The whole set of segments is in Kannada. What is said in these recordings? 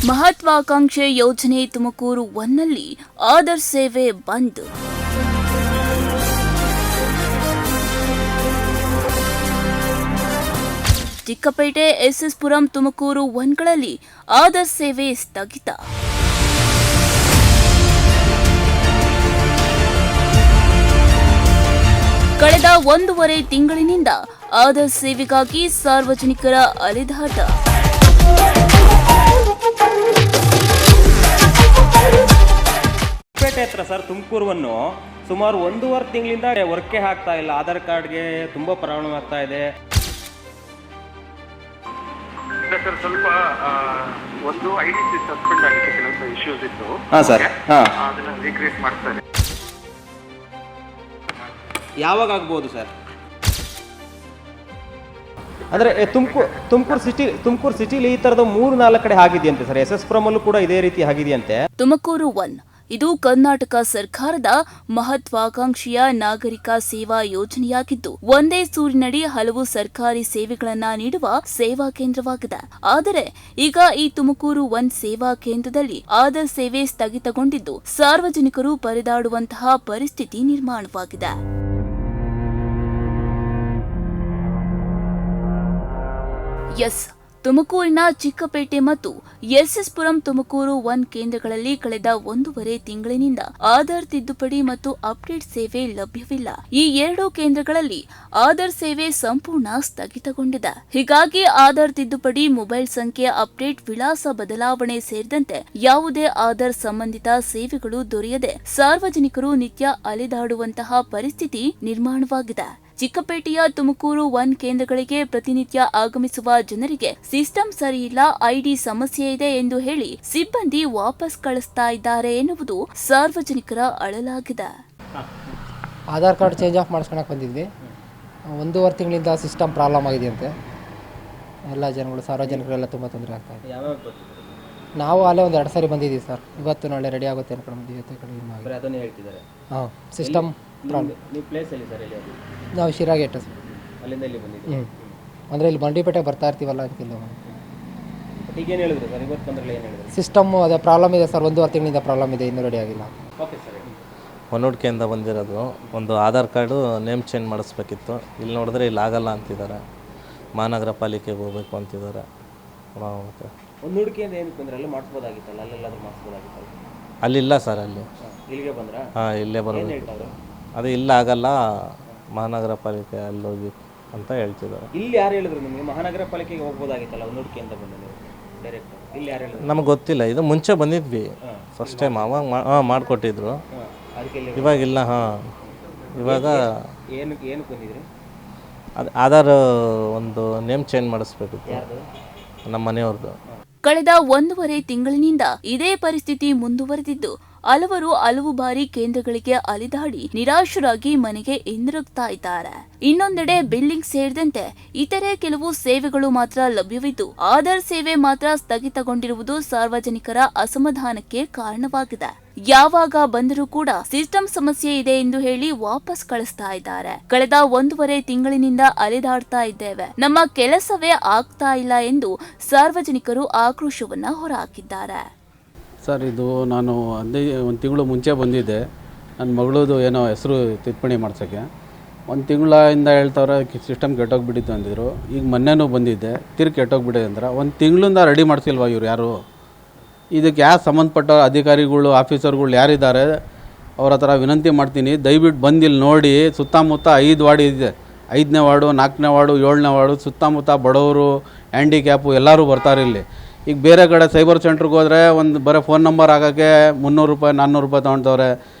ಮಹತ್ವಾಕಾಂಕ್ಷೆ ಯೋಜನೆ ತುಮಕೂರು 1ನಲ್ಲಿ ಆದರ್ಶ್ ಸೇವೆ ಬಂದ್. ಚಿಕ್ಕಪೇಟೆ, ಎಸ್ಎಸ್ ಪುರಂ, ತುಮಕೂರು 1ಗಳಲ್ಲಿ ಆದರ್ಶ್ ಸೇವೆ ಸ್ಥಗಿತ. ಕಳೆದ 1.5 ತಿಂಗಳಿನಿಂದ ಆದರ್ಶ್ ಸೇವೆಗಾಗಿ ಸಾರ್ವಜನಿಕರ ಅಲೆದಾಟ. ಪೇಟೆ ಹತ್ರ ಸರ್ ತುಮಕೂರುವನ್ನು ಸುಮಾರು 1.5 ತಿಂಗಳಿಂದ ವರ್ಕೇ ಆಗ್ತಾ ಇಲ್ಲ. ಆಧಾರ್ ಕಾರ್ಡ್ಗೆ ತುಂಬ ಪ್ರಾಬ್ಲಮ್ ಆಗ್ತಾ ಇದೆ ಸರ್. ಸ್ವಲ್ಪ ಒಂದು ಐಡಿ ಸಸ್ಪೆಂಡ್ ಆಗಿತ್ತು, ಕೆಲವೊಂದು ಇಶ್ಯೂಸ್ ಇತ್ತು. ಸರ್ ಅದನ್ನ ರೀಕ್ರಿಯೇಟ್ ಮಾಡ್ತಾರೆ. ಯಾವಾಗ ಆಗ್ಬೋದು ಸರ್? ಅಂದರೆ ತುಮಕೂರು ಸಿಟಿಲಿ ಈ ಥರದ 3-4 ಕಡೆ ಆಗಿದೆಯಂತೆ ಸರ್. ಎಸ್ಎಸ್ ಪುರಮಲ್ಲೂ ಕೂಡ ಇದೇ ರೀತಿ ಆಗಿದೆಯಂತೆ. ತುಮಕೂರು 1 ಇದು ಕರ್ನಾಟಕ ಸರ್ಕಾರದ ಮಹತ್ವಾಕಾಂಕ್ಷೆಯ ನಾಗರಿಕ ಸೇವಾ ಯೋಜನೆಯಾಗಿದ್ದು, ಒಂದೇ ಸೂರಿನಡಿ ಹಲವು ಸರ್ಕಾರಿ ಸೇವೆಗಳನ್ನ ನೀಡುವ ಸೇವಾ ಕೇಂದ್ರವಾಗಿದೆ. ಆದರೆ ಈಗ ಈ ತುಮಕೂರು 1 ಸೇವಾ ಕೇಂದ್ರದಲ್ಲಿ ಆದರ್ಶ್ ಸೇವೆ ಸ್ಥಗಿತಗೊಂಡಿದ್ದು, ಸಾರ್ವಜನಿಕರು ಪರದಾಡುವಂತಹ ಪರಿಸ್ಥಿತಿ ನಿರ್ಮಾಣವಾಗಿದೆ. ಎಸ್, ತುಮಕೂರಿನ ಚಿಕ್ಕಪೇಟೆ ಮತ್ತು ಎಸ್ಎಸ್ ಪುರಂ ತುಮಕೂರು 1 ಕೇಂದ್ರಗಳಲ್ಲಿ ಕಳೆದ 1.5 ತಿಂಗಳಿನಿಂದ ಆಧಾರ್ ತಿದ್ದುಪಡಿ ಮತ್ತು ಅಪ್ಡೇಟ್ ಸೇವೆ ಲಭ್ಯವಿಲ್ಲ. ಈ 2 ಕೇಂದ್ರಗಳಲ್ಲಿ ಆಧಾರ್ ಸೇವೆ ಸಂಪೂರ್ಣ ಸ್ಥಗಿತಗೊಂಡಿದೆ. ಹೀಗಾಗಿ ಆಧಾರ್ ತಿದ್ದುಪಡಿ, ಮೊಬೈಲ್ ಸಂಖ್ಯೆ ಅಪ್ಡೇಟ್, ವಿಳಾಸ ಬದಲಾವಣೆ ಸೇರಿದಂತೆ ಯಾವುದೇ ಆಧಾರ್ ಸಂಬಂಧಿತ ಸೇವೆಗಳು ದೊರೆಯದೆ ಸಾರ್ವಜನಿಕರು ನಿತ್ಯ ಅಲೆದಾಡುವಂತಹ ಪರಿಸ್ಥಿತಿ ನಿರ್ಮಾಣವಾಗಿದೆ. ಚಿಕ್ಕಪೇಟೆಯ ತುಮಕೂರು 1 ಕೇಂದ್ರಗಳಿಗೆ ಪ್ರತಿನಿತ್ಯ ಆಗಮಿಸುವ ಜನರಿಗೆ ಸಿಸ್ಟಮ್ ಸರಿಯಿಲ್ಲ, ಐಡಿ ಸಮಸ್ಯೆ ಇದೆ ಎಂದು ಹೇಳಿ ಸಿಬ್ಬಂದಿ ವಾಪಸ್ ಕಳಿಸ್ತಾ ಇದ್ದಾರೆ ಎನ್ನುವುದು ಸಾರ್ವಜನಿಕರ ಅಳಲಾಗಿದೆ. ಆಧಾರ್ ಕಾರ್ಡ್ ಚೇಂಜ್ ಆಫ್ ಮಾಡಿಸ್ಕೊಳಕ್ಕೆ ಬಂದಿದ್ವಿ. 1.5 ತಿಂಗಳಿಂದ ಸಿಸ್ಟಮ್ ಪ್ರಾಬ್ಲಮ್ ಆಗಿದೆಯಂತೆ. ಎಲ್ಲ ಜನಗಳು, ಸಾರ್ವಜನಿಕರೆಲ್ಲ ತುಂಬ ತೊಂದರೆ ಆಗ್ತಾ ಇದೆ. ನಾವು ಅಲ್ಲೇ 1-2 ಸಾರಿ ಬಂದಿದ್ದೀವಿ ಸರ್. ಇವತ್ತು ನಾಳೆ ರೆಡಿ ಆಗುತ್ತೆ ಅನ್ಕೊಂಡು ಹೇಳ್ತಿದ್ದಾರೆ. ಹಾಂ, ಸಿಸ್ಟಮ್ ನಾವು ಶಿರಾಗೇಟ ಸರ್. ಅಂದರೆ ಇಲ್ಲಿ ಬಂಡಿಪೇಟೆ ಬರ್ತಾ ಇರ್ತೀವಲ್ಲ ಅದಕ್ಕಿಲ್ಲ. ಸಿಸ್ಟಮ್ಮು ಅದೇ ಪ್ರಾಬ್ಲಮ್ ಇದೆ ಸರ್. 1.5 ತಿಂಗಳಿಂದ ಪ್ರಾಬ್ಲಮ್ ಇದೆ, ಇನ್ನೂ ರೆಡಿ ಆಗಿಲ್ಲ. ಹೊನ್ನೂಡಿಕೆಯಿಂದ ಬಂದಿರೋದು. ಒಂದು ಆಧಾರ್ ಕಾರ್ಡು ನೇಮ್ ಚೇಂಜ್ ಮಾಡಿಸ್ಬೇಕಿತ್ತು. ಇಲ್ಲಿ ನೋಡಿದ್ರೆ ಇಲ್ಲಿ ಆಗಲ್ಲ ಅಂತಿದ್ದಾರೆ. ಮಹಾನಗರ ಪಾಲಿಕೆಗೆ ಹೋಗ್ಬೇಕು ಅಂತಿದ್ದಾರೆ. ಹೊನ್ನೂಡಿಕೆಯಿಂದ ಏನಕ್ಕೆ ಬಂದರೆ ಅಲ್ಲಿ ಮಾಡಿಸ್ಬೋದಾಗಿತ್ತಲ್ಲ, ಅಲ್ಲೆಲ್ಲಾದ್ರೂ ಮಾಡಿಸ್ಬೋದಾಗಿತ್ತಲ್ಲ. ಅಲ್ಲಿಲ್ಲ ಸರ್. ಅಲ್ಲಿ ಇಲ್ಲಿಗೆ ಬಂದ್ರೆ ಇಲ್ಲೇ ಬರಬೇಕು. ಅದು ಇಲ್ಲ, ಆಗಲ್ಲ, ಮಹಾನಗರ ಪಾಲಿಕೆ ಅಲ್ಲಿ ಹೋಗಿ ಅಂತ ಹೇಳ್ತಿದ್ದಾರೆ. ಇಲ್ಲಿ ಯಾರು ಹೇಳಿದ್ರು ನಿಮಗೆ ಮಹಾನಗರ ಪಾಲಿಕೆಗೆ ಹೋಗ್ಬೋದಾಗಿತ್ತಲ್ಲ ಹೊನ್ನೂಡಿಕೆಯಿಂದ ಬಂದು ಡೈರೆಕ್ಟ್? ಇಲ್ಲಿ ಯಾರು ಹೇಳಿದ್ರು? ನಮ್ಗೆ ಗೊತ್ತಿಲ್ಲ. ಇದು ಮುಂಚೆ ಬಂದಿದ್ವಿ ಫಸ್ಟ್ ಟೈಮ್, ಅವಾಗ ಮಾಡಿಕೊಟ್ಟಿದ್ರು. ಇವಾಗಿಲ್ಲ. ಇವಾಗ ಏನಕ್ಕೆ ಬಂದಿದ್ರಿ? ಅದು ಆಧಾರ್ ಒಂದು ನೇಮ್ ಚೇಂಜ್ ಮಾಡಿಸ್ಬೇಕಿತ್ತು ನಮ್ಮ ಮನೆಯವ್ರದ್ದು. ಕಳೆದ 1.5 ತಿಂಗಳಿನಿಂದ ಇದೇ ಪರಿಸ್ಥಿತಿ ಮುಂದುವರೆದಿದ್ದು, ಹಲವು ಬಾರಿ ಕೇಂದ್ರಗಳಿಗೆ ಅಲೆದಾಡಿ ನಿರಾಶರಾಗಿ ಮನೆಗೆ ಹಿಂದಿರುಗ್ತಾ ಇದ್ದಾರೆ. ಇನ್ನೊಂದೆಡೆ ಬಿಲ್ಲಿಂಗ್ ಸೇರಿದಂತೆ ಇತರೆ ಕೆಲವು ಸೇವೆಗಳು ಮಾತ್ರ ಲಭ್ಯವಿದ್ದು, ಆಧಾರ್ ಸೇವೆ ಮಾತ್ರ ಸ್ಥಗಿತಗೊಂಡಿರುವುದು ಸಾರ್ವಜನಿಕರ ಅಸಮಾಧಾನಕ್ಕೆ ಕಾರಣವಾಗಿದೆ. ಯಾವಾಗ ಬಂದರೂ ಕೂಡ ಸಿಸ್ಟಮ್ ಸಮಸ್ಯೆ ಇದೆ ಎಂದು ಹೇಳಿ ವಾಪಸ್ ಕಳಿಸ್ತಾ ಇದ್ದಾರೆ. ಕಳೆದ 1.5 ತಿಂಗಳಿನಿಂದ ಅಲೆದಾಡ್ತಾ ಇದ್ದೇವೆ, ನಮ್ಮ ಕೆಲಸವೇ ಆಗ್ತಾ ಇಲ್ಲ ಎಂದು ಸಾರ್ವಜನಿಕರು ಆಕ್ರೋಶವನ್ನ ಹೊರಹಾಕಿದ್ದಾರೆ. ಸರ್, ಇದು ನಾನು 1 ತಿಂಗಳು ಮುಂಚೆ ಬಂದಿದ್ದೆ. ನನ್ನ ಮಗಳದು ಏನೋ ಹೆಸರು ತಿದ್ದುಪಡಿ ಮಾಡ್ಸೋಕ್ಕೆ 1 ತಿಂಗಳಿಂದ ಹೇಳ್ತವ್ರೆ ಸಿಸ್ಟಮ್ ಕೆಟ್ಟೋಗ್ಬಿಟ್ಟಿತ್ತು ಅಂದಿದ್ರು. ಈಗ ಮೊನ್ನೆನೂ ಬಂದಿದ್ದೆ, ತಿರ್ಗಿ ಕೆಟ್ಟೋಗ್ಬಿಟ್ಟಿದೆ ಅಂದ್ರೆ 1 ತಿಂಗಳಿಂದ ರೆಡಿ ಮಾಡಿಸಿಲ್ವಾ ಇವ್ರು ಯಾರು? ಇದಕ್ಕೆ ಯಾರು ಸಂಬಂಧಪಟ್ಟ ಅಧಿಕಾರಿಗಳು, ಆಫೀಸರ್ಗಳು ಯಾರಿದ್ದಾರೆ ಅವ್ರ ಹತ್ರ ವಿನಂತಿ ಮಾಡ್ತೀನಿ, ದಯವಿಟ್ಟು ಬಂದಿಲ್ಲಿ ನೋಡಿ. ಸುತ್ತಮುತ್ತ 5 ವಾರ್ಡ್ ಇದೆ. 5ನೇ ವಾರ್ಡು, 4ನೇ ವಾರ್ಡು, 7ನೇ ವಾರ್ಡು, ಸುತ್ತಮುತ್ತ ಬಡವರು, ಹ್ಯಾಂಡಿಕ್ಯಾಪು ಎಲ್ಲರೂ ಬರ್ತಾರೆ ಇಲ್ಲಿ. ಈಗ ಬೇರೆ ಕಡೆ ಸೈಬರ್ ಸೆಂಟ್ರಿಗೆ ಹೋದರೆ ಒಂದು ಬರೀ ಫೋನ್ ನಂಬರ್ ಆಗೋಕ್ಕೆ 300 ರೂಪಾಯಿ 400 ರೂಪಾಯಿ ತೊಗೊಳ್ತವ್ರೆ.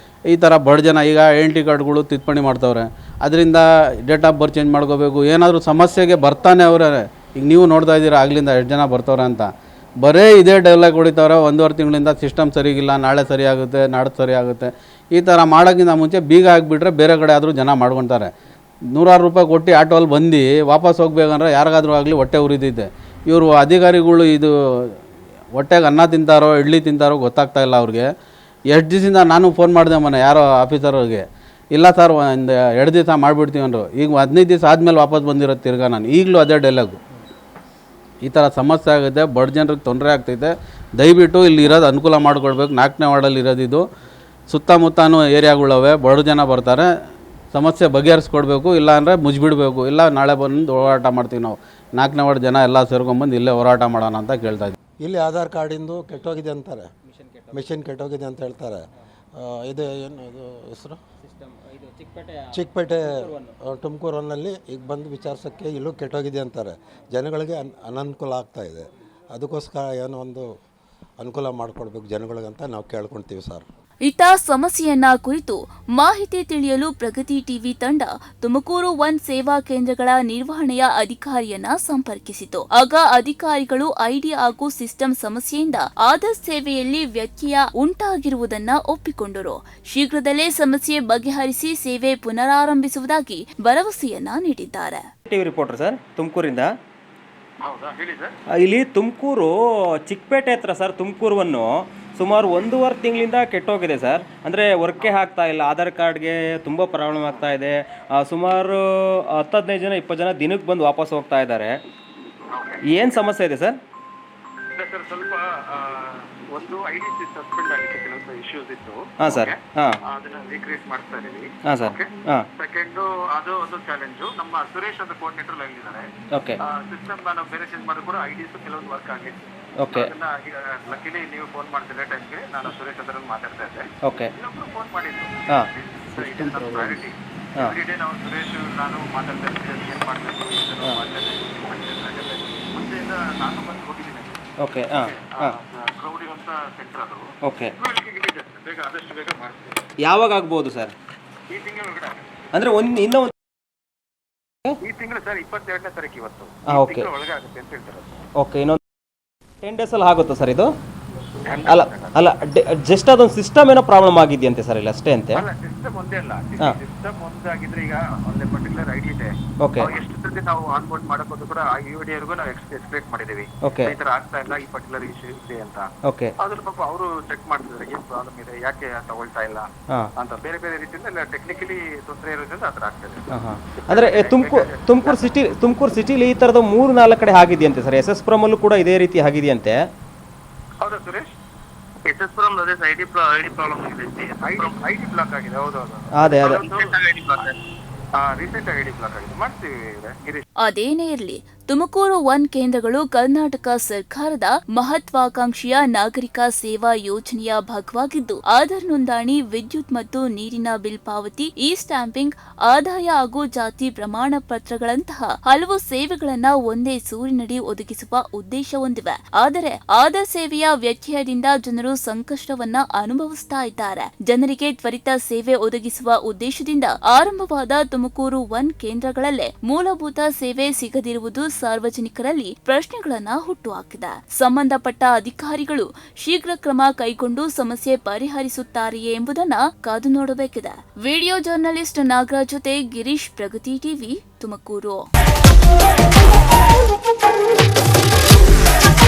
ಈ ಥರ ಬಡ ಜನ ಈಗ ಐಡೆಂಟಿ ಕಾರ್ಡ್ಗಳು ತಿದ್ದುಪಡಿ ಮಾಡ್ತವ್ರೆ. ಅದರಿಂದ ಡೇಟ್ ಆಫ್ ಬರ್ತ್ ಚೇಂಜ್ ಮಾಡ್ಕೋಬೇಕು. ಏನಾದರೂ ಸಮಸ್ಯೆಗೆ ಬರ್ತಾನೆ ಅವರೇ. ಈಗ ನೀವು ನೋಡ್ತಾ ಇದ್ದೀರಾ ಆಗ್ಲಿಂದ ಎಷ್ಟು ಜನ ಬರ್ತಾವ್ರೆ ಅಂತ. ಬರೀ ಇದೇ ಡೈಲಾಗ್ ಹೊಡಿತವ್ರೆ. 1.5 ತಿಂಗಳಿಂದ ಸಿಸ್ಟಮ್ ಸರಿಗಿಲ್ಲ, ನಾಳೆ ಸರಿ ಆಗುತ್ತೆ, ನಾಡ್ದು ಸರಿ ಆಗುತ್ತೆ. ಈ ಥರ ಮಾಡೋಕ್ಕಿಂತ ಮುಂಚೆ ಬೀಗ ಹಾಕಿಬಿಟ್ರೆ ಬೇರೆ ಕಡೆ ಆದರೂ ಜನ ಮಾಡ್ಕೊತಾರೆ. 100 ರೂಪಾಯಿ ಕೊಟ್ಟು ಆಟೋಲ್ಲಿ ಬಂದು ವಾಪಸ್ ಹೋಗ್ಬೇಕಂದ್ರೆ ಯಾರಿಗಾದ್ರೂ ಆಗಲಿ ಹೊಟ್ಟೆ ಉರಿದಿದ್ದೆ. ಇವರು ಅಧಿಕಾರಿಗಳು ಇದು ಹೊಟ್ಟೆಗೆ ಅನ್ನ ತಿಂತಾರೋ ಇಡ್ಲಿ ತಿಂತಾರೋ ಗೊತ್ತಾಗ್ತಾ ಇಲ್ಲ ಅವ್ರಿಗೆ. ಎಷ್ಟು ದಿವಸದಿಂದ ನಾನು ಫೋನ್ ಮಾಡಿದೆ ಮೊನ್ನೆ ಯಾರೋ ಆಫೀಸರ್ಗೆ, ಇಲ್ಲ ಸರ್ 2 ದಿವಸ ಮಾಡಿಬಿಡ್ತೀವಿ ಅಂದರು. ಈಗ 15 ದಿವಸ ಆದಮೇಲೆ ವಾಪಸ್ ಬಂದಿರೋದು ತಿರ್ಗಾ ನಾನು. ಈಗಲೂ ಅದೇ ಡೈಲಾಗು. ಈ ಥರ ಸಮಸ್ಯೆ ಆಗುತ್ತೆ, ಬಡ ಜನರಿಗೆ ತೊಂದರೆ ಆಗ್ತೈತೆ. ದಯವಿಟ್ಟು ಇಲ್ಲಿ ಇರೋದು ಅನುಕೂಲ ಮಾಡಿಕೊಡ್ಬೇಕು. 4ನೇ ವಾರ್ಡಲ್ಲಿ ಇರೋದಿದ್ದು, ಸುತ್ತಮುತ್ತನೂ ಏರಿಯಾಗಳವೆ, ಬಡ ಜನ ಬರ್ತಾರೆ. ಸಮಸ್ಯೆ ಬಗೆಹರಿಸ್ಕೊಡ್ಬೇಕು, ಇಲ್ಲ ಅಂದರೆ ಮುಚ್ಚಿಬಿಡ್ಬೇಕು, ಇಲ್ಲ ನಾಳೆ ಬಂದು ಹೋರಾಟ ಮಾಡ್ತೀವಿ. ನಾವು 4ನೇ ವಾರ್ಡ್ ಜನ ಎಲ್ಲ ಸೇರ್ಕೊಂಡ್ಬಂದು ಇಲ್ಲೇ ಹೋರಾಟ ಮಾಡೋಣ ಅಂತ ಕೇಳ್ತಾ ಇದ್ದೀವಿ. ಇಲ್ಲಿ ಆಧಾರ್ ಕಾರ್ಡಿಂದು ಕೆಟ್ಟೋಗಿದೆ ಅಂತಾರೆ, ಮಿಷಿನ್ ಕೆಟ್ಟೋಗಿದೆ ಅಂತ ಹೇಳ್ತಾರೆ. ಇದು ಏನು ಇದು ಹೆಸರು ಚಿಕ್ಕಪೇಟೆ ತುಮಕೂರಲ್ಲಿ ಈಗ ಬಂದು ವಿಚಾರಿಸೋಕ್ಕೆ ಇಲ್ಲೂ ಕೆಟ್ಟೋಗಿದೆ ಅಂತಾರೆ. ಜನಗಳಿಗೆ ಅನನುಕೂಲ ಆಗ್ತಾಯಿದೆ. ಅದಕ್ಕೋಸ್ಕರ ಏನೋ ಒಂದು ಅನುಕೂಲ ಮಾಡಿಕೊಡ್ಬೇಕು ಜನಗಳಿಗಂತ ನಾವು ಕೇಳ್ಕೊಳ್ತೀವಿ ಸರ್. ಇತ್ತ ಸಮಸ್ಯೆಯನ್ನ ಕುರಿತು ಮಾಹಿತಿ ತಿಳಿಯಲು ಪ್ರಗತಿ ಟಿವಿ ತಂಡ ತುಮಕೂರು 1 ಸೇವಾ ಕೇಂದ್ರಗಳ ನಿರ್ವಹಣೆಯ ಅಧಿಕಾರಿಯನ್ನ ಸಂಪರ್ಕಿಸಿತು. ಆಗ ಅಧಿಕಾರಿಗಳು ಐಡಿ ಹಾಗೂ ಸಿಸ್ಟಮ್ ಸಮಸ್ಯೆಯಿಂದ ಆಧಾರ್ ಸೇವೆಯಲ್ಲಿ ವ್ಯತ್ಯಯ ಉಂಟಾಗಿರುವುದನ್ನ ಒಪ್ಪಿಕೊಂಡರು. ಶೀಘ್ರದಲ್ಲೇ ಸಮಸ್ಯೆ ಬಗೆಹರಿಸಿ ಸೇವೆ ಪುನರಾರಂಭಿಸುವುದಾಗಿ ಭರವಸೆಯನ್ನ ನೀಡಿದ್ದಾರೆ. ಟಿವಿ ರಿಪೋರ್ಟರ್ ಸರ್, ತುಮಕೂರಿಂದ. ಹೌದಾ, ಹೇಳಿ ಸರ್. ಇಲ್ಲಿ ತುಮಕೂರು ಚಿಕ್ಕಪೇಟೆ ಹತ್ರ ಸರ್, ತುಮಕೂರನ್ನು ಸುಮಾರು 1.5 ತಿಂಗಳಿಂದ ಕೆಟ್ಟೋಗಿದೆ ಸರ್. ಅಂದರೆ ವರ್ಕೇ ಆಗ್ತಾ ಇಲ್ಲ. ಆಧಾರ್ ಕಾರ್ಡ್ಗೆ ತುಂಬ ಪ್ರಾಬ್ಲಮ್ ಆಗ್ತಾ ಇದೆ. ಸುಮಾರು 10-15 ಜನ 20 ಜನ ದಿನಕ್ಕೆ ಬಂದು ವಾಪಸ್ ಹೋಗ್ತಾ ಇದ್ದಾರೆ. ಏನು ಸಮಸ್ಯೆ ಇದೆ ಸರ್? ಇಲ್ಲ ಸರ್, ಸ್ವಲ್ಪ ಒಂದು ಐಡಿ ಸಸ್ಪೆಂಡ್ ಆಗಿತ್ತು, ಕೆಲವೊಂದು ಇಶ್ಯೂಸ್ ಇತ್ತು. ಹಾಂ ಸರ್. ಹಾಂ, ಅದನ್ನ ರೀಕ್ರಿಯೇಟ್ ಮಾಡ್ತಾ ಇದೀವಿ. ಹಾಂ ಸರ್. ಹಾಂ, ಸೆಕೆಂಡ್ ಅದು ಒಂದು ಚಾಲೆಂಜು. ನಮ್ಮ ಸುರೇಶ್ ಅಂತ ಕೋಆರ್ಡಿನೇಟರ್ ಲೈನ್ ಇದ್ದಾರೆ. ಓಕೆ ಸಿಸ್ಟಮ್ ನಾವು ಬೇರೆ ಚೇಂಜ್ ಮಾಡಿದ್ರು ಕೂಡ ಐಡಿಸ್ ಕೆಲವೊಂದು ವರ್ಕ್ ಆಗಿತ್ತು. ಓಕೆ ಅದನ್ನ ಈಗ ಲಕ್ಕಿಲಿ ನೀವು ಫೋನ್ ಮಾಡ್ತಿದ್ದ ಟೈಮ್ಗೆ ನಾನು ಸುರೇಶ್ ಹತ್ರ ಮಾತಾಡ್ತಾ ಇದ್ದೆ. ಓಕೆ. ಇನ್ನೊಬ್ರು ಫೋನ್ ಮಾಡಿದ್ರು. ಹಾಂ, ಇಟ್ ಇಸ್ ನಮ್ಮ ಪ್ರಯಾರಿಟಿ. ಎವ್ರಿ ಡೇ ನಾವು ಸುರೇಶ್ ನಾನು ಮಾತಾಡ್ತಾ ಇರ್ತೀವಿ, ಏನು ಮಾಡಬೇಕು ಮುಂಚೆಯಿಂದ ನಾನು ಬಂದು ಹೋಗಿದ್ದೀನಿ. ಓಕೆ. ಹಾಂ, ಹಾಂ. ಕ್ರೌಡ್ ಇರುವಂಥ ಸೆಂಟರ್ ಅದು. ಓಕೆ. ಬೇಗ ಆದಷ್ಟು ಬೇಗ ಮಾಡ್ತೀವಿ. ಯಾವಾಗ ಆಗ್ಬೋದು ಸರ್? ಈ ತಿಂಗಳ ಒಳಗಡೆ ಆಗುತ್ತೆ. ಅಂದರೆ ಇನ್ನೂ ಈ ತಿಂಗಳು ಸರ್ 22ನೇ ತಾರೀಕು ಇವತ್ತು. ಹಾಂ, ಓಕೆ. ಒಳಗೆ ಆಗುತ್ತೆ ಅಂತ ಹೇಳ್ತಾರೆ. ಓಕೆ. ಇನ್ನೊಂದು 10 ಡೇಸಲ್ಲಿ ಆಗುತ್ತಾ ಸರ್ ಇದು? ಅಲ್ಲ ಜಸ್ಟ್ ಅದೊಂದು ಸಿಸ್ಟಮ್ ಏನೋ ಪ್ರಾಬ್ಲಮ್ ಆಗಿದೆಯಂತೆ ಸರ್, ಇಲ್ಲ ಅಷ್ಟೇ ಅಂತೆ. ಅಲ್ಲ, ಸಿಸ್ಟಮ್ ಒಂದೇ ಅಲ್ಲ. ಸಿಸ್ಟಮ್ ಒಂದಾಗಿದ್ರೆ ಈಗ ಒಂದು ಪರ್ಟಿಕ್ಯುಲರ್ ಐಡಿ ಇದೆ. ಓಕೆ. ಎಷ್ಟು ಸತಿ ನಾವು ಆನ್ಬೋರ್ಡ್ ಮಾಡೋದು ಕೂಡ ಆ ಯುಡಿವರೆಗೂ ನಾವು ಎಕ್ಸ್ಪೆಕ್ಟ್ ಮಾಡಿದೀವಿ. ಓಕೆ. ಈ ತರ ಆಗ್ತಾ ಇಲ್ಲ, ಈ ಪರ್ಟಿಕ್ಯುಲರ್ ಇಶ್ಯೂ ಇದೆ ಅಂತ. ಓಕೆ. ಅದ್ರ ಪಾಪ ಅವರು ಚೆಕ್ ಮಾಡ್ತಿದ್ದಾರೆ, ಏನ್ ಪ್ರಾಬ್ಲಮ್ ಇದೆ, ಯಾಕೆ ತಗೊಳ್ತಾ ಇಲ್ಲ ಅಂತ. ಬೇರೆ ಬೇರೆ ರೀತಿಯಿಂದ ಟೆಕ್ನಿಕಲಿ ತೊಂದರೆ ಇರೋದ್ರಿಂದ ಆತರ ಆಗ್ತದೆ. ಅಂದ್ರೆ ತುಮಕೂರು ಸಿಟಿಲಿ ಈ ತರದ 3-4 ಕಡೆ ಆಗಿದೆಯಂತೆ ಸರ್. SS ಪುರಮಲ್ಲೂ ಕೂಡ ಇದೇ ರೀತಿ ಆಗಿದೆಯಂತೆ. ಹೌದಾ ಸುರೇಶ್? SS ಪುರಂ ಅದೇ ಐಡಿ ಪ್ರಾಬ್ಲಮ್ ಆಗಿದೆ. ಐಡಿ ಬ್ಲಾಕ್ ಆಗಿದೆ. ಹೌದೌದು. ಅದೇ ರೀಸೆಂಟ್ ಐಡಿ ಬ್ಲಾಕ್ ಆಗಿದೆ. ಮಾಡ್ತೀವಿ ಗಿರೀಶ್. ಅದೇನೇ ಇರಲಿ, ತುಮಕೂರು 1 ಕೇಂದ್ರಗಳು ಕರ್ನಾಟಕ ಸರ್ಕಾರದ ಮಹತ್ವಾಕಾಂಕ್ಷೆಯ ನಾಗರಿಕ ಸೇವಾ ಯೋಜನೆಯ ಭಾಗವಾಗಿದ್ದು, ಆಧಾರ್ ನೋಂದಣಿ, ವಿದ್ಯುತ್ ಮತ್ತು ನೀರಿನ ಬಿಲ್ ಪಾವತಿ, ಇ ಸ್ಟ್ಯಾಂಪಿಂಗ್, ಆದಾಯ ಹಾಗೂ ಜಾತಿ ಪ್ರಮಾಣ ಪತ್ರಗಳಂತಹ ಹಲವು ಸೇವೆಗಳನ್ನ ಒಂದೇ ಸೂರಿನಡಿ ಒದಗಿಸುವ ಉದ್ದೇಶ ಹೊಂದಿವೆ. ಆದರೆ ಆಧಾರ್ ಸೇವೆಯ ವ್ಯತ್ಯಯದಿಂದ ಜನರು ಸಂಕಷ್ಟವನ್ನ ಅನುಭವಿಸ್ತಾ ಇದ್ದಾರೆ. ಜನರಿಗೆ ತ್ವರಿತ ಸೇವೆ ಒದಗಿಸುವ ಉದ್ದೇಶದಿಂದ ಆರಂಭವಾದ ತುಮಕೂರು 1 ಕೇಂದ್ರಗಳಲ್ಲೇ ಮೂಲಭೂತ ಸೇವೆ ಸಿಗದಿರುವುದು ಸಾರ್ವಜನಿಕರಲ್ಲಿ ಪ್ರಶ್ನೆಗಳನ್ನ ಹುಟ್ಟುಹಾಕಿದೆ. ಸಂಬಂಧಪಟ್ಟ ಅಧಿಕಾರಿಗಳು ಶೀಘ್ರ ಕ್ರಮ ಕೈಗೊಂಡು ಸಮಸ್ಯೆ ಪರಿಹರಿಸುತ್ತಾರೆಯೇ ಎಂಬುದನ್ನ ಕಾದು ನೋಡಬೇಕಿದೆ. ವಿಡಿಯೋ ಜರ್ನಲಿಸ್ಟ್ ನಾಗರಾಜ್ ಜೊತೆ ಗಿರೀಶ್, ಪ್ರಗತಿ ಟಿವಿ, ತುಮಕೂರು.